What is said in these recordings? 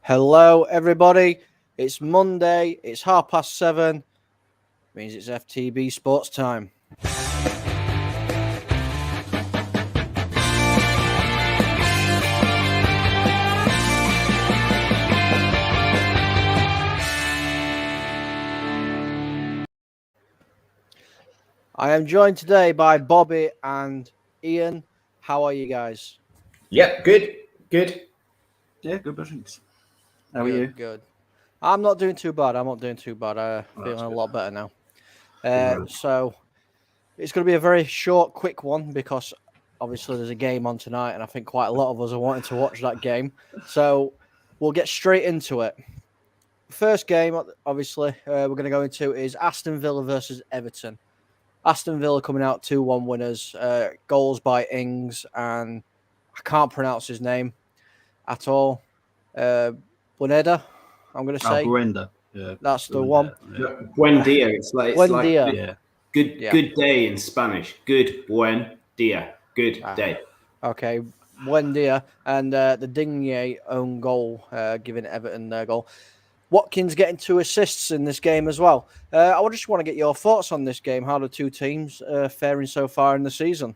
Hello, everybody. It's Monday. It's 7:30. Means it's FTB Sports time. I am joined today by Bobby and Ian. How are you guys? Yep, good. Yeah, good thanks. How are you? Good. I'm not doing too bad. I'm feeling a lot better now. So it's going to be a very short, quick one because obviously there's a game on tonight, and I think quite a lot of us are wanting to watch that game. So we'll get straight into it. First game, obviously, we're going to go into is Aston Villa versus Everton. Aston Villa coming out 2-1 winners. Goals by Ings, and I can't pronounce his name at all. Buendia, I'm going to say. Buendia. Yeah, that's the one. Yeah. Buen dia. It's like good day in Spanish. Good buen dia. Good day. Okay, Buendia and the Digne own goal, giving Everton their goal. Watkins getting 2 assists in this game as well. I just want to get your thoughts on this game. How the two teams faring so far in the season?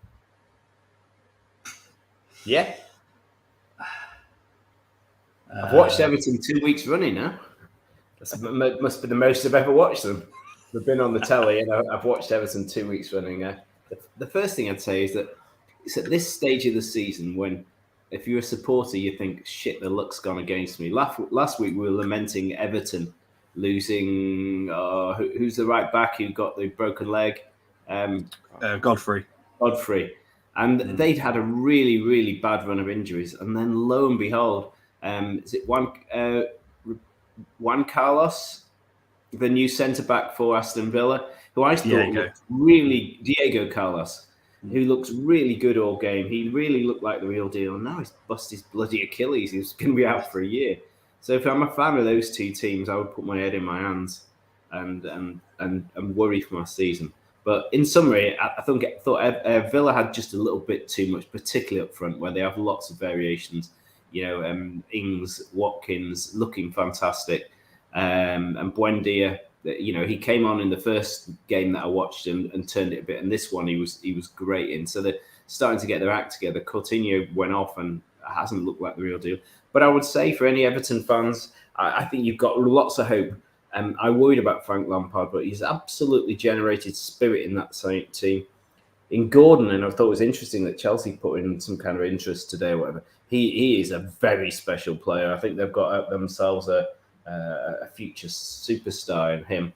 Yeah. I've watched Everton 2 weeks running now. That must be the most I've ever watched them. We've been on the telly and I've watched Everton 2 weeks running. The first thing I'd say is that it's at this stage of the season when if you're a supporter, you think, shit, the luck's gone against me. Last week, we were lamenting Everton losing, who's the right back who got the broken leg? Godfrey. And they'd had a really, really bad run of injuries. And then lo and behold, is it Juan Carlos, the new centre-back for Aston Villa, who I thought looked really, Diego Carlos, who looks really good all game. He really looked like the real deal. Now he's busted his bloody Achilles. He's going to be out for a year. So if I'm a fan of those two teams, I would put my head in my hands and worry for my season. But in summary, I thought Villa had just a little bit too much, particularly up front, where they have lots of variations. Ings, Watkins looking fantastic, and Buendia. He came on in the first game that I watched and turned it a bit, and this one he was great in. So they're starting to get their act together. Coutinho went off and hasn't looked like the real deal. But I would say for any Everton fans, I think you've got lots of hope. I worried about Frank Lampard, but he's absolutely generated spirit in that team. In Gordon, and I thought it was interesting that Chelsea put in some kind of interest today or whatever. He is a very special player. I think they've got themselves a future superstar in him.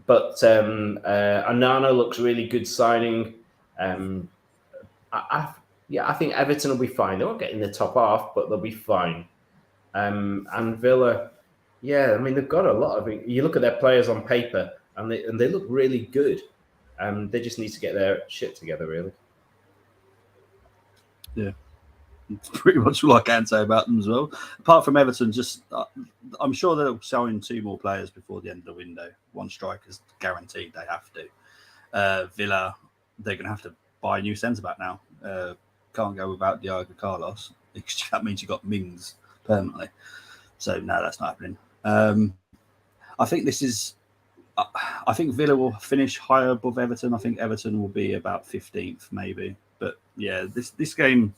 But Onana looks really good signing. I think Everton will be fine. They won't get in the top half, but they'll be fine. And Villa, they've got a lot of it. You look at their players on paper, and they look really good. They just need to get their shit together, really. Yeah. It's pretty much all I can say about them as well. Apart from Everton, I'm sure they'll sell in 2 more players before the end of the window. 1 striker's guaranteed they have to. Villa, they're going to have to buy a new centre-back now. Can't go without Diego Carlos. That means you've got Mings permanently. So, no, that's not happening. I think Villa will finish higher above Everton. I think Everton will be about 15th, maybe. But, yeah, this game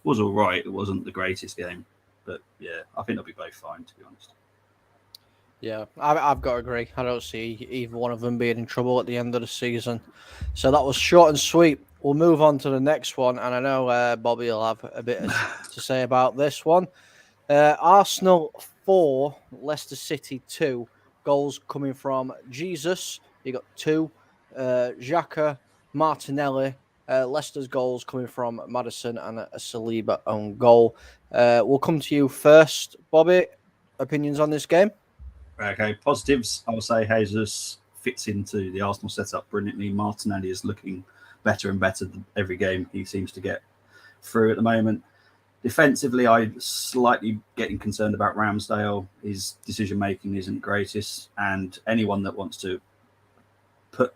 was all right. It wasn't the greatest game, but yeah, I think they'll be both fine, to be honest. Yeah, I've got to agree. I don't see either one of them being in trouble at the end of the season. So that was short and sweet. We'll move on to the next one, and I know Bobby will have a bit to say about this one. Arsenal 4, Leicester City 2. Goals coming from Jesus. He got 2. Xhaka, Martinelli. Leicester's goals coming from Maddison and a Saliba own goal. We'll come to you first, Bobby. Opinions on this game? Okay, positives. I will say Jesus fits into the Arsenal setup brilliantly. Martinelli is looking better and better every game he seems to get through at the moment. Defensively, I'm slightly getting concerned about Ramsdale. His decision-making isn't greatest, and anyone that wants to put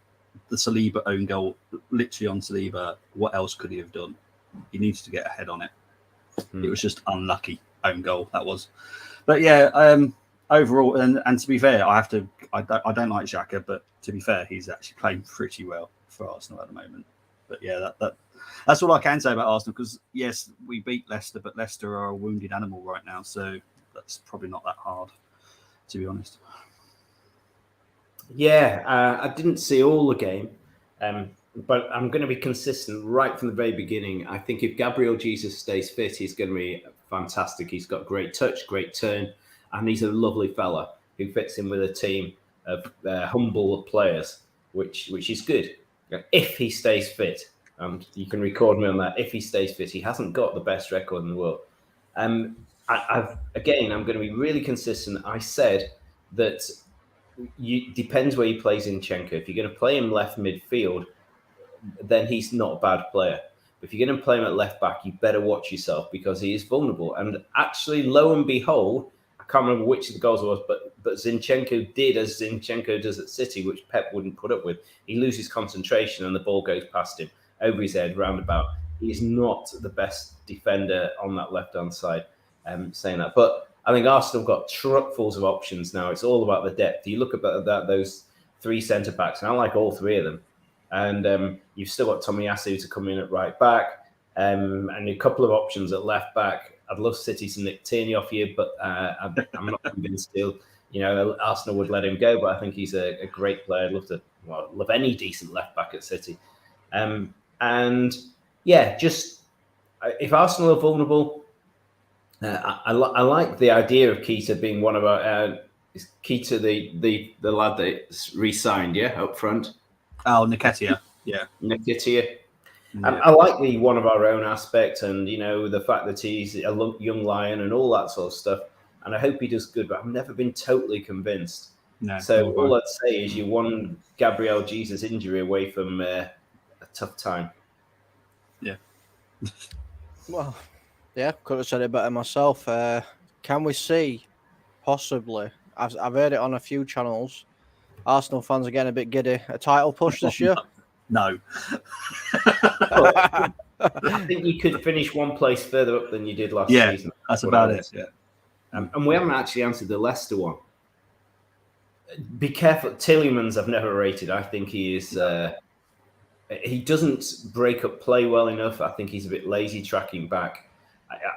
the Saliba own goal literally on Saliba, what else could he have done? He needs to get ahead on it. It was just unlucky. own goal that was. But yeah, overall, and to be fair, I don't like Xhaka, but to be fair, he's actually playing pretty well for Arsenal at the moment. But yeah, that's all I can say about Arsenal, because yes, we beat Leicester, but Leicester are a wounded animal right now, so that's probably not that hard, to be honest. Yeah, I didn't see all the game, but I'm going to be consistent right from the very beginning. I think if Gabriel Jesus stays fit, he's going to be fantastic. He's got great touch, great turn, and he's a lovely fella who fits in with a team of humble players, which is good. If he stays fit, and you can record me on that. If he stays fit, he hasn't got the best record in the world. I'm going to be really consistent. I said that. Depends where he plays Zinchenko. If you're going to play him left midfield, then he's not a bad player. But if you're going to play him at left back, you better watch yourself, because he is vulnerable. And actually, lo and behold, I can't remember which of the goals it was, but Zinchenko did as Zinchenko does at City, which Pep wouldn't put up with. He loses concentration and the ball goes past him, over his head, roundabout. He's not the best defender on that left-hand side, saying that. But I think Arsenal got truckfuls of options now. It's all about the depth. You look at those three centre-backs, and I like all three of them. And you've still got Tomiyasu to come in at right back, and a couple of options at left back. I'd love City to nick Tierney off you, but I'm not convinced still. Arsenal would let him go, but I think he's a great player. I'd love any decent left back at City. And yeah, just if Arsenal are vulnerable, I like the idea of Keita being one of our. Is Keita the lad that's re-signed? Yeah, up front. Oh, Nketiah. Yeah, Nketiah. Yeah. I like the one of our own aspect, and the fact that he's a young lion and all that sort of stuff. And I hope he does good, but I've never been totally convinced. No, so all I'd say is you won Gabriel Jesus injury away from a tough time. Yeah. Well, yeah, could have said it better myself. Can we see, possibly, I've heard it on a few channels, Arsenal fans are getting a bit giddy, a title push this year? No. I think you could finish one place further up than you did last season. That's about it. Yeah. And we haven't actually answered the Leicester one. Be careful. Tillemans I've never rated. I think he is... he doesn't break up play well enough. I think he's a bit lazy tracking back.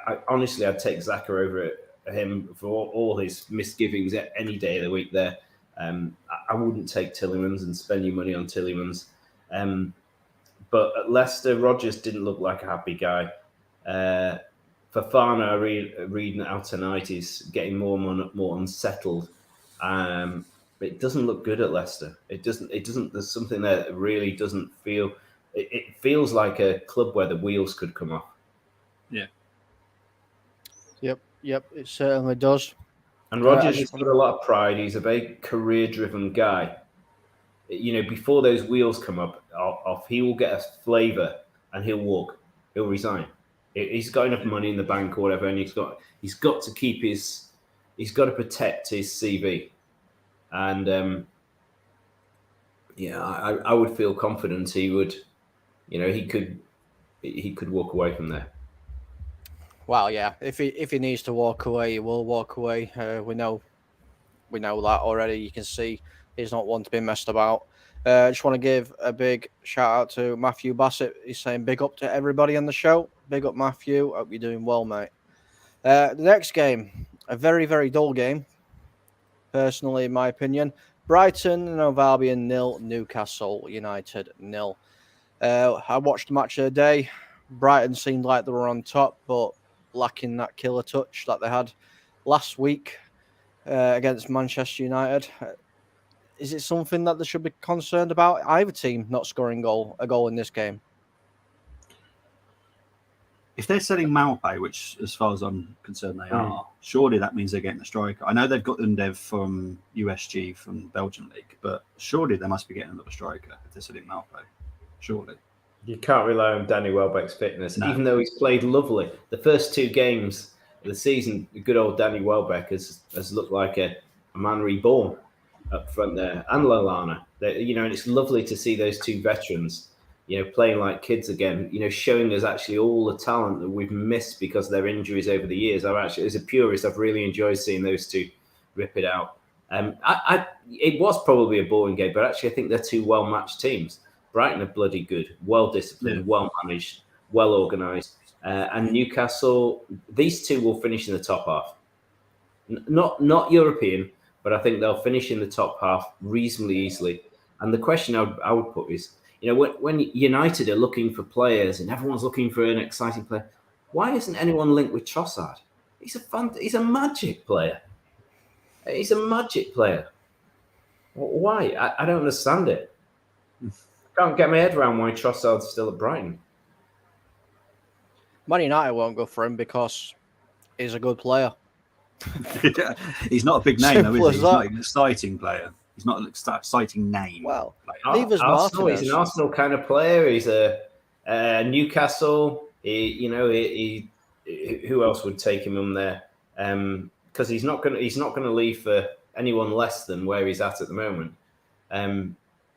I honestly, I'd take Xhaka over him for all his misgivings any day of the week there. I wouldn't take Tillemans and spend your money on Tillemans. But at Leicester, Rodgers didn't look like a happy guy. Fofana, reading out tonight, is getting more and more unsettled. It doesn't look good at Leicester. It doesn't. There's something there that really doesn't feel. It feels like a club where the wheels could come off. Yeah. Yep. It certainly does. And Rodgers has got a lot of pride. He's a very career-driven guy. Before those wheels come up off, he will get a flavour and he'll walk. He'll resign. He's got enough money in the bank or whatever, and he's got to keep he's got to protect his CV. And I would feel confident he would, he could walk away from there. Well, yeah. If he needs to walk away, he will walk away. We know that already. You can see he's not one to be messed about. I just want to give a big shout out to Matthew Bassett. He's saying big up to everybody on the show. Big up, Matthew. Hope you're doing well, mate. The next game, a very, very dull game. Personally, in my opinion, Brighton and Hove Albion 0, Newcastle United 0. I watched the match of the day. Brighton seemed like they were on top, but lacking that killer touch that they had last week against Manchester United. Is it something that they should be concerned about? Either team not scoring a goal in this game. If they're selling Maupay, which, as far as I'm concerned, they are, surely that means they're getting a striker. I know they've got Undev from USG, from Belgian League, but surely they must be getting another striker if they're selling Maupay. Surely. You can't rely on Danny Welbeck's fitness, even though he's played lovely. The first two games of the season, good old Danny Welbeck has looked like a man reborn up front there, and Lallana. And it's lovely to see those two veterans playing like kids again, showing us actually all the talent that we've missed because of their injuries over the years. As a purist, I've really enjoyed seeing those two rip it out. It was probably a boring game, but actually I think they're two well-matched teams. Brighton are bloody good, well-disciplined, well-managed, well-organised. And Newcastle, these two will finish in the top half. Not European, but I think they'll finish in the top half reasonably easily. And the question I would put is, when United are looking for players and everyone's looking for an exciting player, why isn't anyone linked with Trossard? He's a magic player. He's a magic player. Why? I don't understand it. I can't get my head around why Trossard's still at Brighton. Man United won't go for him because he's a good player. He's not a big name, though, is he? He's not an exciting player. He's not an exciting name. Well, neither's Martinez. He's an Arsenal kind of player. He's a Newcastle. Who else would take him on there? Because he's not going to leave for anyone less than where he's at the moment.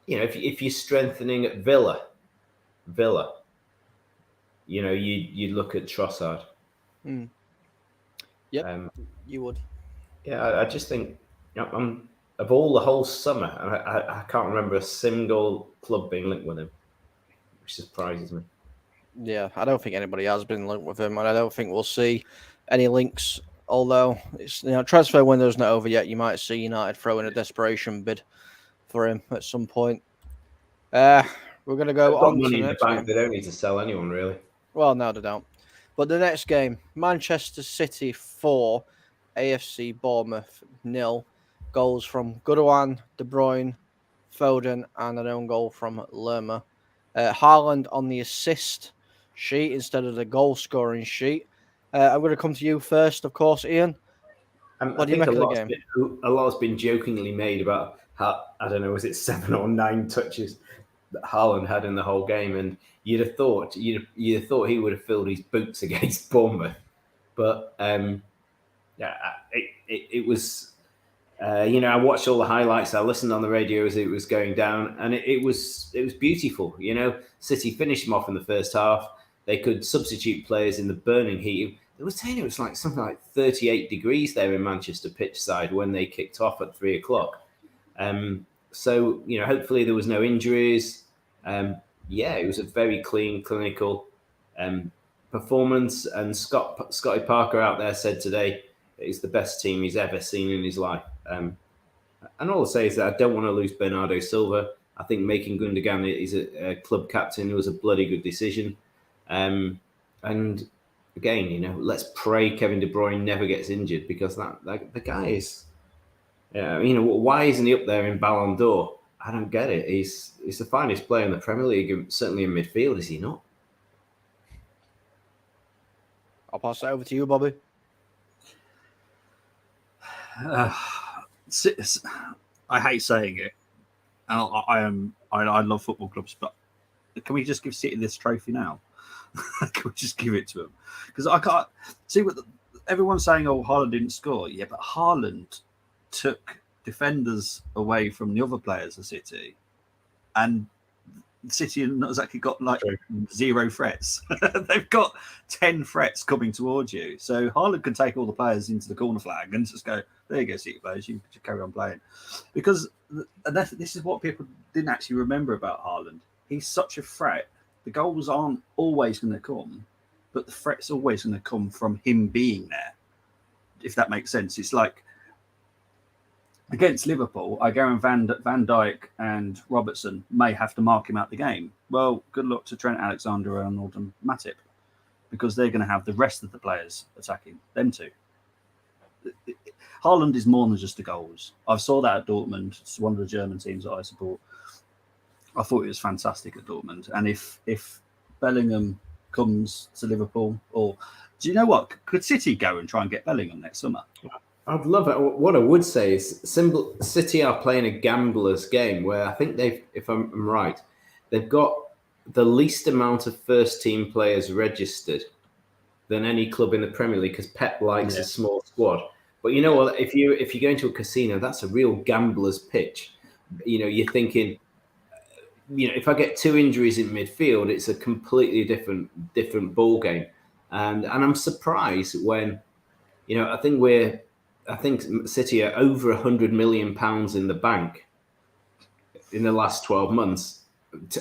If you're strengthening at Villa, you look at Trossard. Yep, you would. Yeah, I just think of all the whole summer, I can't remember a single club being linked with him, which surprises me. Yeah, I don't think anybody has been linked with him, and I don't think we'll see any links. Although it's transfer window's not over yet, you might see United throw in a desperation bid for him at some point. We're going to go on to the next game. They don't need to sell anyone, really. Well, no, they don't. But the next game, Manchester City 4, AFC Bournemouth 0. Goals from Gundogan, De Bruyne, Foden, and an own goal from Lerma. Haaland on the assist sheet instead of the goal-scoring sheet. I'm going to come to you first, of course, Ian. What do you make of the game? A lot has been jokingly made about how, I don't know, was it 7 or 9 touches that Haaland had in the whole game, and you'd have thought he would have filled his boots against Bournemouth, but it was. I watched all the highlights. I listened on the radio as it was going down, and it was beautiful. City finished them off in the first half. They could substitute players in the burning heat. They were saying it was like something like 38 degrees there in Manchester pitch side when they kicked off at 3:00. So hopefully there was no injuries. It was a very clean, clinical performance. And Scotty Parker out there said today it's the best team he's ever seen in his life. And all I'll say is that I don't want to lose Bernardo Silva. I think making Gundogan is a club captain was a bloody good decision. And again, let's pray Kevin De Bruyne never gets injured, because the guy is, why isn't he up there in Ballon d'Or? I don't get it. He's the finest player in the Premier League, certainly in midfield, is he not? I'll pass it over to you, Bobby. I hate saying it, and I love football clubs, but can we just give City this trophy now? Can we just give it to them? Because I can't see what everyone's saying. Oh, Haaland didn't score. Yeah, but Haaland took defenders away from the other players of City, and City has actually got like 0 threats. They've got 10 threats coming towards you. So Haaland can take all the players into the corner flag and just go, there you go, City players, you can carry on playing. Because this is what people didn't actually remember about Haaland. He's such a threat. The goals aren't always going to come, but the threat's always going to come from him being there, if that makes sense. It's like against Liverpool, I guarantee Van Dijk and Robertson may have to mark him out the game. Well, good luck to Trent Alexander-Arnold and Matip, because they're going to have the rest of the players attacking them too. Haaland is more than just the goals. I saw that at Dortmund. It's one of the German teams that I support. I thought it was fantastic at Dortmund. And if Bellingham comes to Liverpool, or do you know what? Could City go and try and get Bellingham next summer? I'd love it. What I would say is City are playing a gambler's game where I think if I'm right, they've got the least amount of first-team players registered than any club in the Premier League, because Pep likes a small squad. But you know what? If you go into a casino, that's a real gambler's pitch. You're thinking, if I get 2 injuries in midfield, it's a completely different ball game. And I'm surprised when, I think City are over £100 million in the bank in the last 12 months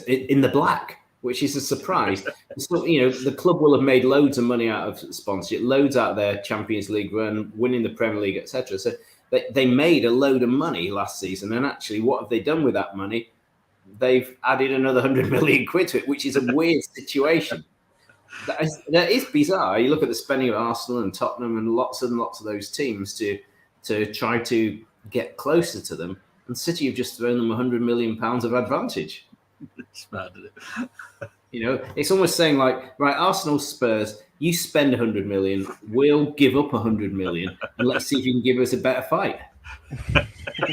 in the black, which is a surprise. So, the club will have made loads of money out of sponsorship, loads out of their Champions League run, winning the Premier League, etc. So they made a load of money last season. And actually, what have they done with that money? They've added another 100 million quid to it, which is a weird situation. That is bizarre. You look at the spending of Arsenal and Tottenham and lots of those teams to try to get closer to them, and City have just thrown them £100 million of advantage. It's mad, isn't it? It's almost saying like, right, Arsenal, Spurs, you spend 100 million, we'll give up 100 million, and let's see if you can give us a better fight.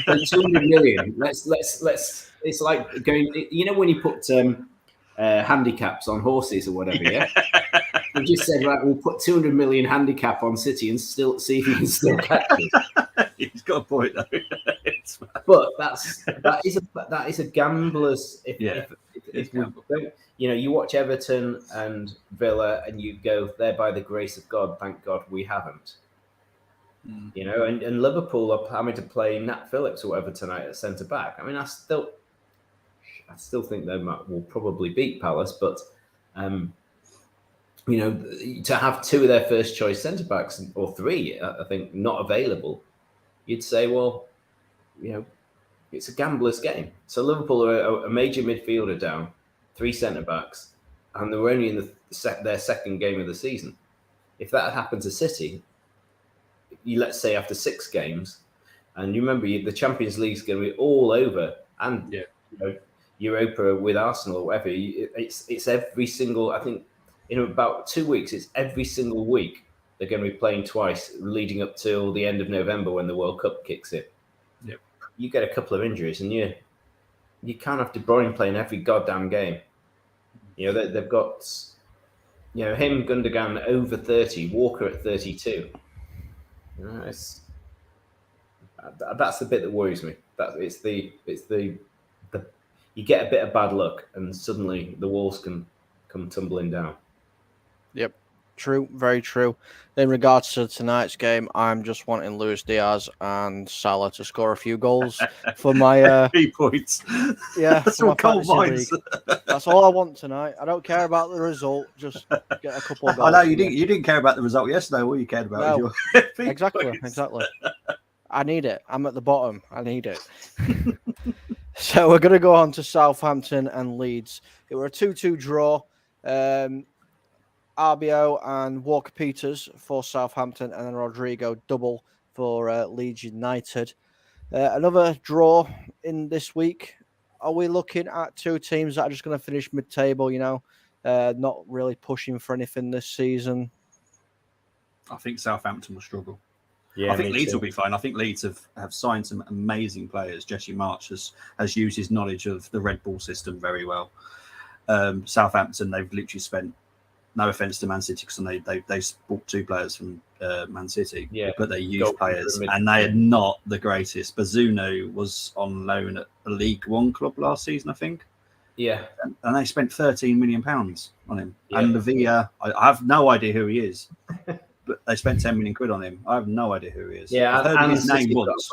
200 million. Let's. It's like going. When you put handicaps on horses or whatever, yeah. We just said, right, we'll put 200 million handicap on City and still see if you can still catch it. He's got a point though. But that is a gambler's. If we don't, you watch Everton and Villa and you go, there by the grace of God, thank God we haven't. And Liverpool are having to play Nat Phillips or whatever tonight at centre back. I mean, I still think they will probably beat Palace, but to have 2 of their first choice centre backs or 3, I think, not available, you'd say, well, it's a gambler's game. So Liverpool are a major midfielder down, 3 centre backs, and they were only in their second game of the season. If that had happened to City, let's say after 6 games, and you remember the Champions League's going to be all over, and Europa with Arsenal or whatever. It's every single. I think in about 2 weeks, it's every single week they're going to be playing twice, leading up till the end of November when the World Cup kicks in. Yep. You get a couple of injuries, and you can't have De Bruyne playing every goddamn game. They've got him, Gundogan over 30, Walker at 32. That's the bit that worries me. It's the you get a bit of bad luck and suddenly the walls can come tumbling down. Yep, true, very true. In regards to tonight's game, I'm just wanting Luis Diaz and Salah to score a few goals for my 3 points. Yeah, that's what Colm wants. That's all I want tonight. I don't care about the result. Just get a couple of goals. I know you didn't care about the result yesterday. All you cared about was your exactly. I need it. I'm at the bottom. I need it. So we're going to go on to Southampton and Leeds. It were a 2-2 draw. RBO and Walker-Peters for Southampton, and then Rodrigo double for Leeds United. Another draw in this week. Are we looking at 2 teams that are just going to finish mid-table, not really pushing for anything this season? I think Southampton will struggle. Yeah, I think Leeds will be fine. I think Leeds have signed some amazing players. Jesse March has used his knowledge of the Red Bull system very well. Southampton, they've literally spent, no offence to Man City, because they bought 2 players from Man City, but they used players and they are not the greatest. Bazunu was on loan at a League One club last season, I think. Yeah. And they spent £13 million on him. Yeah. And Villa, I have no idea who he is. But they spent 10 million quid on him. I have no idea who he is. Yeah, I've heard his name once.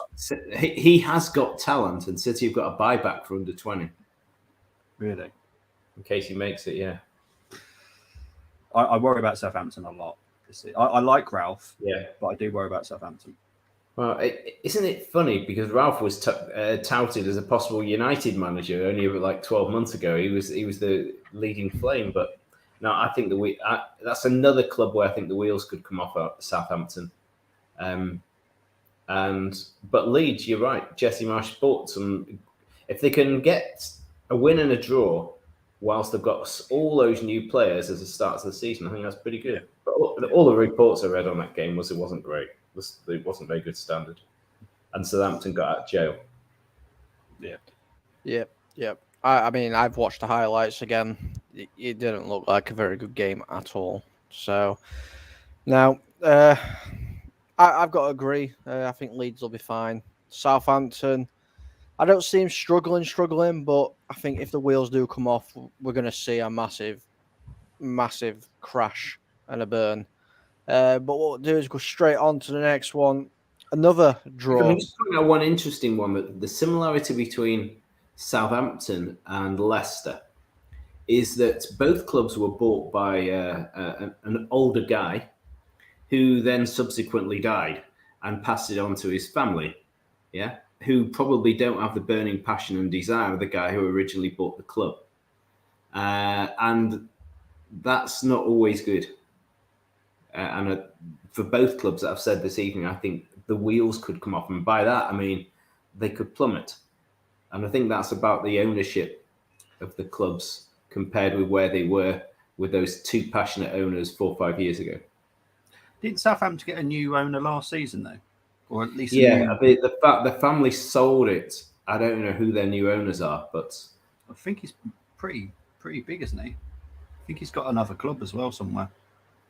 He has got talent, and City have got a buyback for under 20. Really? In case he makes it, yeah. I worry about Southampton a lot. I like Ralph, but I do worry about Southampton. Well, isn't it funny, because Ralph was touted as a possible United manager only like 12 months ago. He was the leading flame, but no, I think that's another club where I think the wheels could come off at Southampton. But Leeds, you're right. Jesse Marsh bought some. If they can get a win and a draw, whilst they've got all those new players as the start of the season, I think that's pretty good. But all the reports I read on that game was it wasn't great. It wasn't very good standard. And Southampton got out of jail. Yeah. I mean, I've watched the highlights again. It didn't look like a very good game at all. So, now, I've got to agree. I think Leeds will be fine. Southampton, I don't see him struggling, but I think if the wheels do come off, we're going to see a massive crash and a burn. But what we'll do is go straight on to the next one. Another draw. Let me just point out one interesting one, that the similarity between Southampton and Leicester is that both clubs were bought by an older guy who then subsequently died and passed it on to his family, who probably don't have the burning passion and desire of the guy who originally bought the club. And that's not always good. And for both clubs that I've said this evening, I think the wheels could come off. And by that, I mean, they could plummet. And I think that's about the ownership of the clubs compared with where they were with those two passionate owners 4 or 5 years ago. Didn't Southampton get a new owner last season, though? Or at least the family sold it. I don't know who their new owners are, but I think he's pretty big, isn't he? I think he's got another club as well somewhere.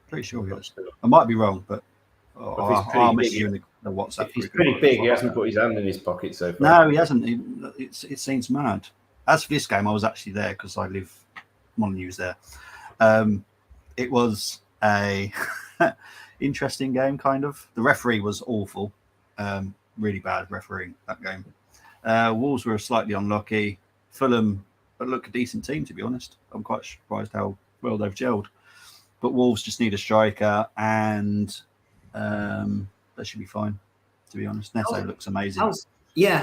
Pretty sure he has. I might be wrong, but I'll miss you in the WhatsApp. If he's pretty big, he hasn't put his hand in his pocket so far. No, he hasn't. It seems mad. As for this game, I was actually there because I live. Molyneux's there. It was a interesting game, kind of. The referee was awful. Really bad refereeing that game. Wolves were slightly unlucky. Fulham look a decent team, to be honest. I'm quite surprised how well they've gelled. But Wolves just need a striker, and they should be fine, to be honest. Neto looks amazing. How's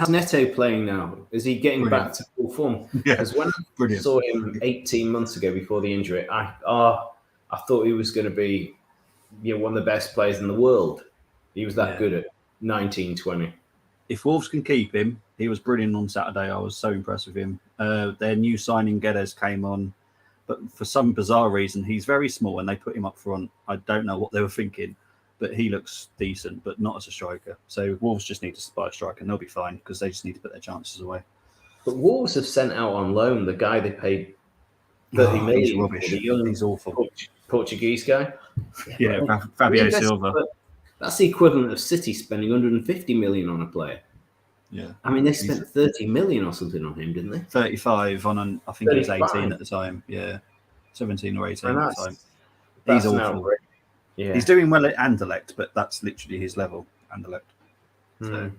Neto playing now? Is he getting back to full form? Yeah, because when I saw him 18 months ago before the injury, I thought he was going to be one of the best players in the world. He was that good at 19, 20. If Wolves can keep him, he was brilliant on Saturday. I was so impressed with him. Their new signing, Guedes, came on, but for some bizarre reason, he's very small and they put him up front. I don't know what they were thinking, but he looks decent, but not as a striker. So Wolves just need to buy a striker and they'll be fine because they just need to put their chances away. But Wolves have sent out on loan the guy they paid 30 million. He's rubbish. He's awful. Portuguese guy. Yeah, Fabio Silva. That's the equivalent of City spending 150 million on a player. Yeah. I mean, they spent 30 million or something on him, didn't they? 35 on I think 35. He was 18 at the time. Yeah. 17 or 18 at the time. He's awful. Yeah. He's doing well at Anderlecht, but that's literally his level, Anderlecht. So.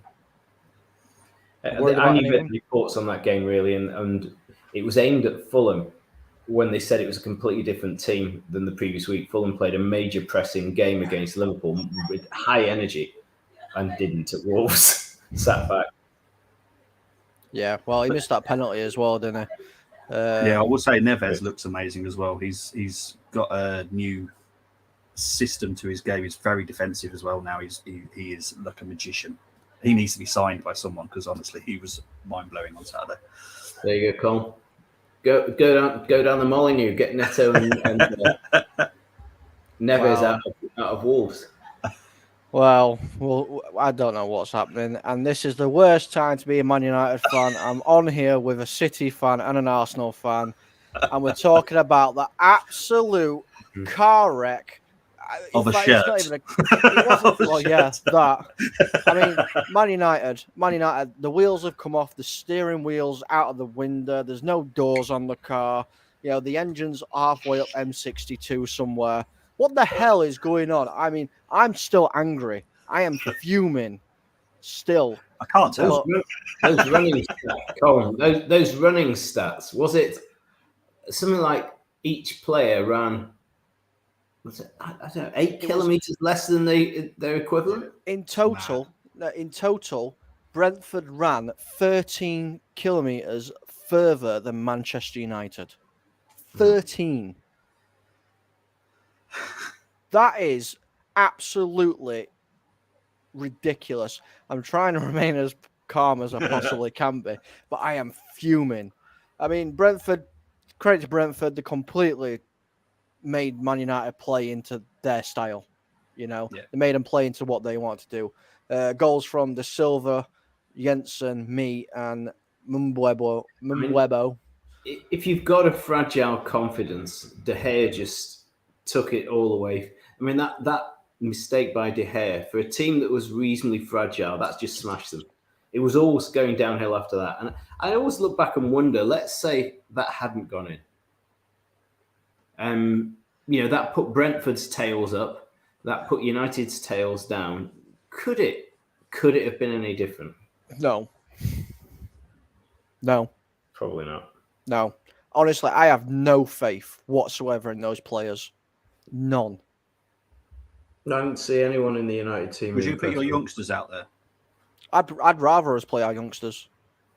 I only read reports on that game, really, and it was aimed at Fulham when they said it was a completely different team than the previous week. Fulham played a major pressing game against Liverpool with high energy and didn't at Wolves. Sat back. Yeah, well, he missed that penalty as well, didn't he? I would say Neves looks amazing as well. He's got a new system to his game. He's very defensive as well now. He is like a magician. He needs to be signed by someone because honestly, he was mind blowing on Saturday. There you go, Colm. Go down the Molyneux, get Neto and Neves out of Wolves. Well, I don't know what's happening, and this is the worst time to be a Man United fan. I'm on here with a City fan and an Arsenal fan, and we're talking about the absolute car wreck of a shirt. That. I mean, Man United, the wheels have come off, the steering wheel's out of the window, there's no doors on the car, the engine's halfway up M62 somewhere. What the hell is going on? I mean, I'm still angry. I am fuming still. I can't tell. Those running stats, Colm, those running stats, was it something like each player ran, I don't know, 8 kilometres less than their equivalent? In total, Brentford ran 13 kilometres further than Manchester United. 13. That is absolutely ridiculous. I'm trying to remain as calm as I possibly can be, but I am fuming. I mean, credit to Brentford, they completely made Man United play into their style. They made them play into what they want to do. Goals from De Silva, Jensen, me, and Mbeumo. If you've got a fragile confidence, De Gea just took it all away. I mean, that mistake by De Gea for a team that was reasonably fragile, that's just smashed them. It was always going downhill after that. And I always look back and wonder, let's say that hadn't gone in. That put Brentford's tails up. That put United's tails down. Could it have been any different? No. Probably not. No. Honestly, I have no faith whatsoever in those players. None. I didn't see anyone in the United team. Would you put your youngsters out there? I'd rather us play our youngsters.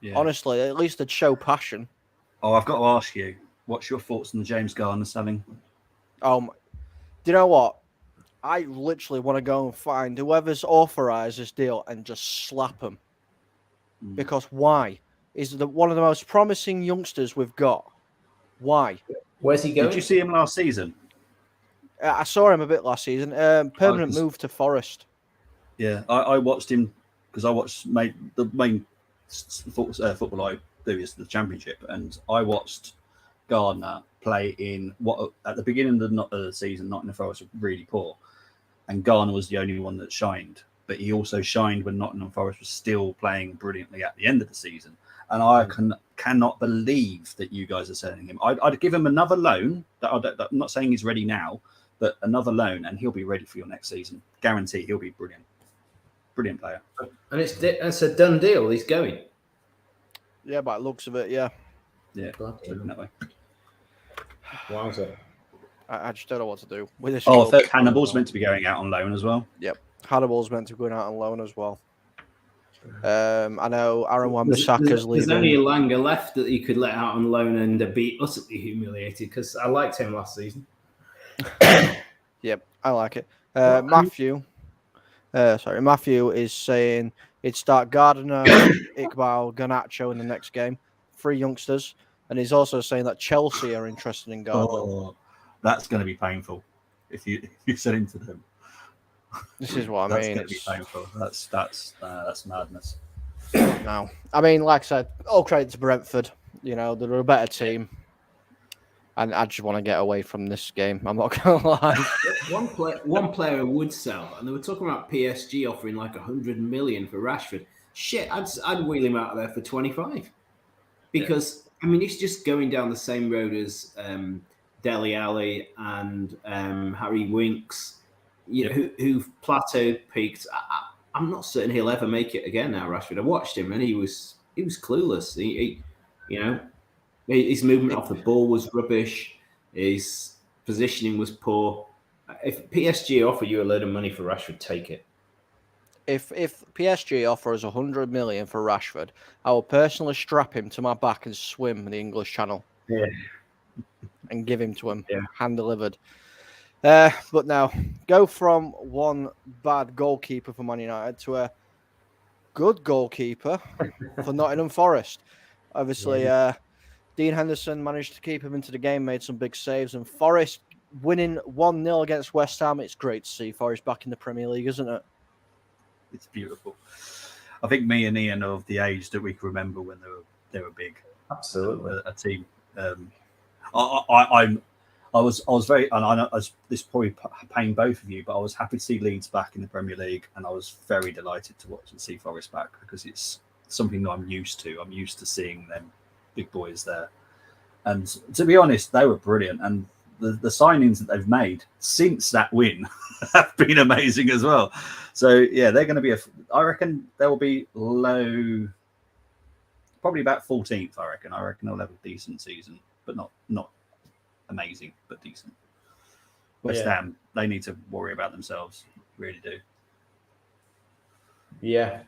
Yeah. Honestly, at least they'd show passion. Oh, I've got to ask you, what's your thoughts on the James Garner selling? Do you know what? I literally want to go and find whoever's authorised this deal and just slap them. Because why? He's one of the most promising youngsters we've got. Why? Where's he going? Did you see him last season? I saw him a bit last season. Permanent move to Forest. Yeah, I watched him because I watched the main football I do is the Championship, and I watched Gardner play in what at the beginning of the season, Nottingham Forest were really poor, and Garner was the only one that shined. But he also shined when Nottingham Forest was still playing brilliantly at the end of the season. And I cannot believe that you guys are selling him. I'd give him another loan. I'm not saying he's ready now, but another loan, and he'll be ready for your next season. Guarantee he'll be brilliant. Brilliant player. And it's a done deal. He's going. Yeah, by the looks of it, yeah. Yeah, looking that way. Wowza. I just don't know what to do with this. Oh, I thought Hannibal's meant to be going out on loan as well. Yep. Hannibal's meant to be going out on loan as well. I know Aaron Wan-Bissaka's leaving. There's only Elanga left that you could let out on loan and be utterly humiliated because I liked him last season. Yep, I like it. Matthew is saying he'd start Gardner, Iqbal, Garnacho in the next game. 3 youngsters. And he's also saying that Chelsea are interested in Gardner. Oh, that's going to be painful if you send him to them. This is what I mean. That's going to be painful. That's madness. No, I mean, like I said, all credit to Brentford. You know, they're a better team, and I just want to get away from this game. I'm not gonna lie. One player would sell, and they were talking about PSG offering like 100 million for Rashford. Shit, I'd wheel him out of there for 25, because I mean he's just going down the same road as Dele Alli and Harry Winks. Who've plateaued, peaked. I'm not certain he'll ever make it again now, Rashford. I watched him and he was clueless. His movement off the ball was rubbish. His positioning was poor. If PSG offer you a load of money for Rashford, take it. If PSG offers 100 million for Rashford, I will personally strap him to my back and swim the English Channel. Yeah. And give him to him, hand delivered. But now, go from one bad goalkeeper for Man United to a good goalkeeper for Nottingham Forest. Obviously, Dean Henderson managed to keep him into the game, made some big saves, and Forest winning 1-0 against West Ham. It's great to see Forest back in the Premier League, isn't it? It's beautiful. I think me and Ian are of the age that we can remember when they were big. Absolutely, a team. I was very, and I know this probably pain both of you, but I was happy to see Leeds back in the Premier League, and I was very delighted to watch and see Forest back because it's something that I'm used to. I'm used to seeing them big boys there, and to be honest, they were brilliant. And the signings that they've made since that win have been amazing as well. So yeah, they're going to be I reckon they'll be low, probably about 14th. I reckon they'll have a decent season, but not amazing, but decent. West Ham, they need to worry about themselves. Really do. Yeah.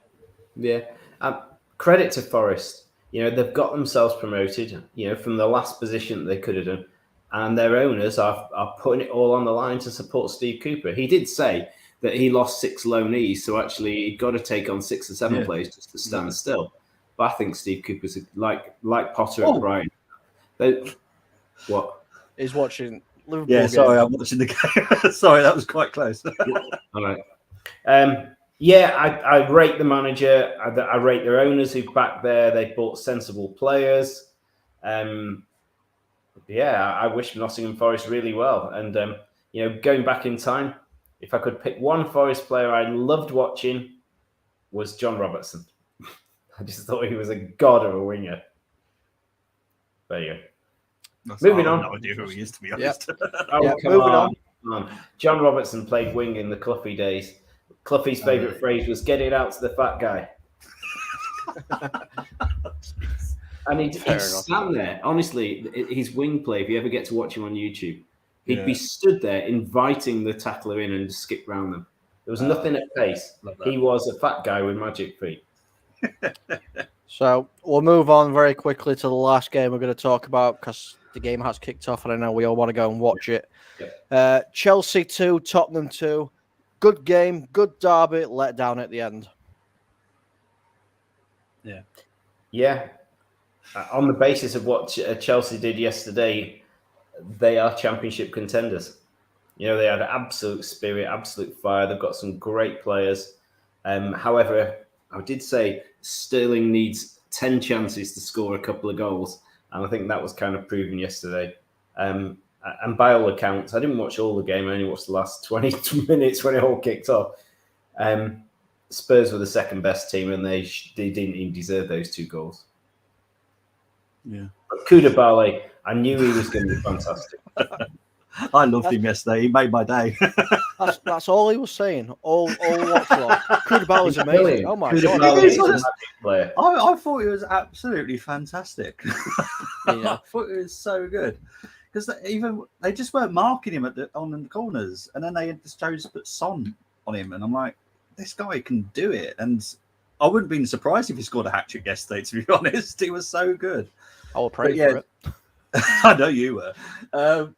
Credit to Forest. They've got themselves promoted, from the last position that they could have done. And their owners are putting it all on the line to support Steve Cooper. He did say that he lost 6 loanees, so actually he'd got to take on 6 or 7 players just to stand still. But I think Steve Cooper's like Potter at Brighton. What? He's watching Liverpool. Yeah, sorry, I'm watching the game. Sorry, that was quite close. All right. I rate the manager. I rate their owners who back there. They bought sensible players. I wish Nottingham Forest really well. And going back in time, if I could pick one Forest player I loved watching, was John Robertson. I just thought he was a god of a winger. There you go. Moving on. I have no idea who he is, to be honest. Come on. John Robertson played wing in the Cloughie days. Cloughie's favourite phrase was "get it out to the fat guy." And he'd stand there. Honestly, his wing play, if you ever get to watch him on YouTube, he'd be stood there inviting the tackler in and skip round them. There was nothing at pace. He was a fat guy with magic feet. So we'll move on very quickly to the last game we're going to talk about because the game has kicked off and I know we all want to go and watch it. Chelsea 2, Tottenham 2. Good game, good derby, let down at the end. Yeah. On the basis of what Chelsea did yesterday, they are championship contenders. You know, they had absolute spirit, absolute fire. They've got some great players. However, I did say Sterling needs 10 chances to score a couple of goals. And I think that was kind of proven yesterday. And by all accounts, I didn't watch all the game. I only watched the last 20 minutes when it all kicked off. Spurs were the second best team and they didn't even deserve those 2 goals. Yeah. But Koulibaly, I knew he was going to be fantastic. I loved him yesterday. He made my day. That's all he was saying. All watch long. Koulibaly's amazing. Oh my god! I thought he was absolutely fantastic. I thought he was so good because they just weren't marking him on the corners, and then they just chose to put Son on him, and I'm like, this guy can do it, and I wouldn't have been surprised if he scored a hat-trick yesterday. To be honest, he was so good. I will pray for it. I know you were.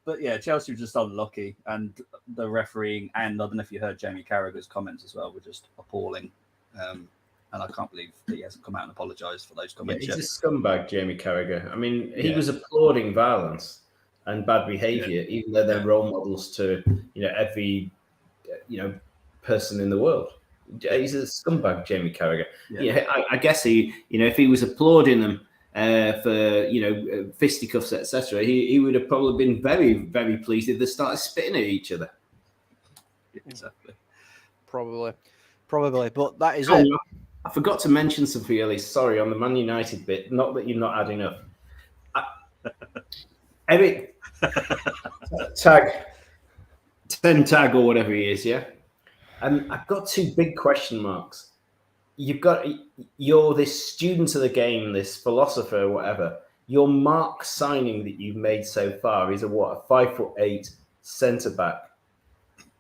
But yeah, Chelsea were just unlucky. And the refereeing, and I don't know if you heard Jamie Carragher's comments as well, were just appalling. And I can't believe that he hasn't come out and apologised for those comments yet. He's a scumbag, Jamie Carragher. I mean, he was applauding violence and bad behaviour, even though they're role models to every person in the world. He's a scumbag, Jamie Carragher. I guess if he was applauding them for fisticuffs, etc., he would have probably been very, very pleased if they started spitting at each other. Exactly. Probably. But that is it. I forgot to mention something earlier. Sorry, on the Man United bit. Not that you've not had enough. Eric Tag, 10 Tag or whatever he is. Yeah. I've got 2 big question marks. You're this student of the game, this philosopher or whatever. Your mark signing that you've made so far is a 5'8" centre-back.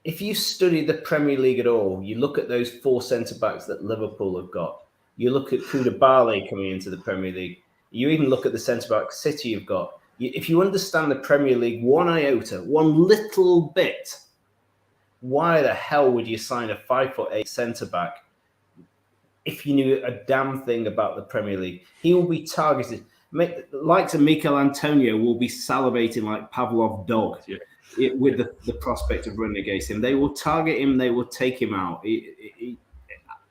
If you study the Premier League at all, you look at those 4 centre-backs that Liverpool have got. You look at Koulibaly coming into the Premier League. You even look at the centre-back City have got. If you understand the Premier League one iota, one little bit, why the hell would you sign a 5'8" centre-back if you knew a damn thing about the Premier League? He will be targeted. Likes of Mikel Antonio will be salivating like Pavlov dog with the prospect of running against him. They will target him. They will take him out.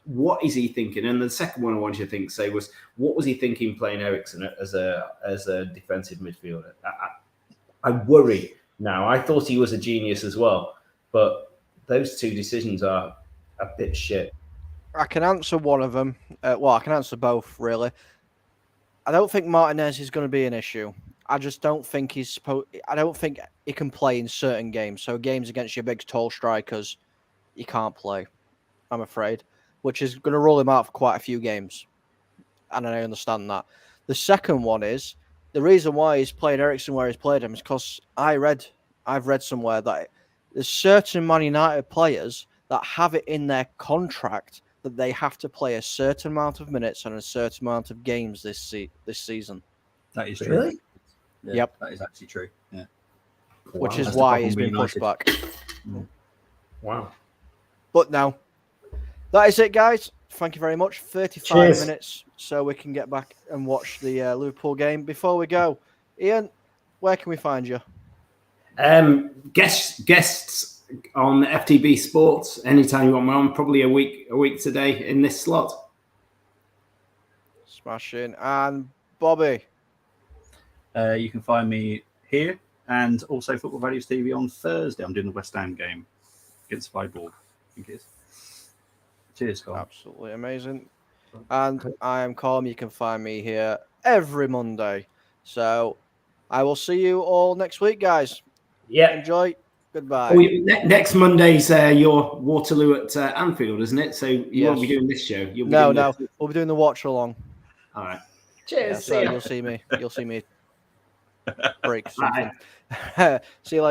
What is he thinking? And the second one I want you to say was, what was he thinking playing Eriksen as a defensive midfielder? I worry now. I thought he was a genius as well, but those 2 decisions are a bit shit. I can answer one of them. I can answer both, really. I don't think Martinez is going to be an issue. I just don't think I don't think he can play in certain games. So games against your big, tall strikers, he can't play, I'm afraid, which is going to rule him out for quite a few games. And I understand that. The second one is, the reason why he's played Eriksen where he's played him is because I've read somewhere that there's certain Man United players that have it in their contract that they have to play a certain amount of minutes and a certain amount of games this season. That is true. Really? Yeah, yep. That is actually true. Yeah. Which is why he's been pushed back. Wow. But now, that is it, guys. Thank you very much. 35 minutes so we can get back and watch the Liverpool game. Before we go, Ian, where can we find you? Guests on FTB Sports anytime you want me on. Probably a week today in this slot. Smashing. And Bobby, you can find me here and also Football Values TV on Thursday. I'm doing the West Ham game against Viborg. I think it is. Cheers, Colm. Absolutely amazing. And I am Colm. You can find me here every Monday. So I will see you all next week, guys. Yeah. Enjoy. Goodbye. Oh, next Monday's your Waterloo at Anfield, isn't it? So you won't be doing this show. You'll be no. We'll be doing the watch along. All right. Cheers. Yeah, so you'll see me. You'll see me break something. See you later.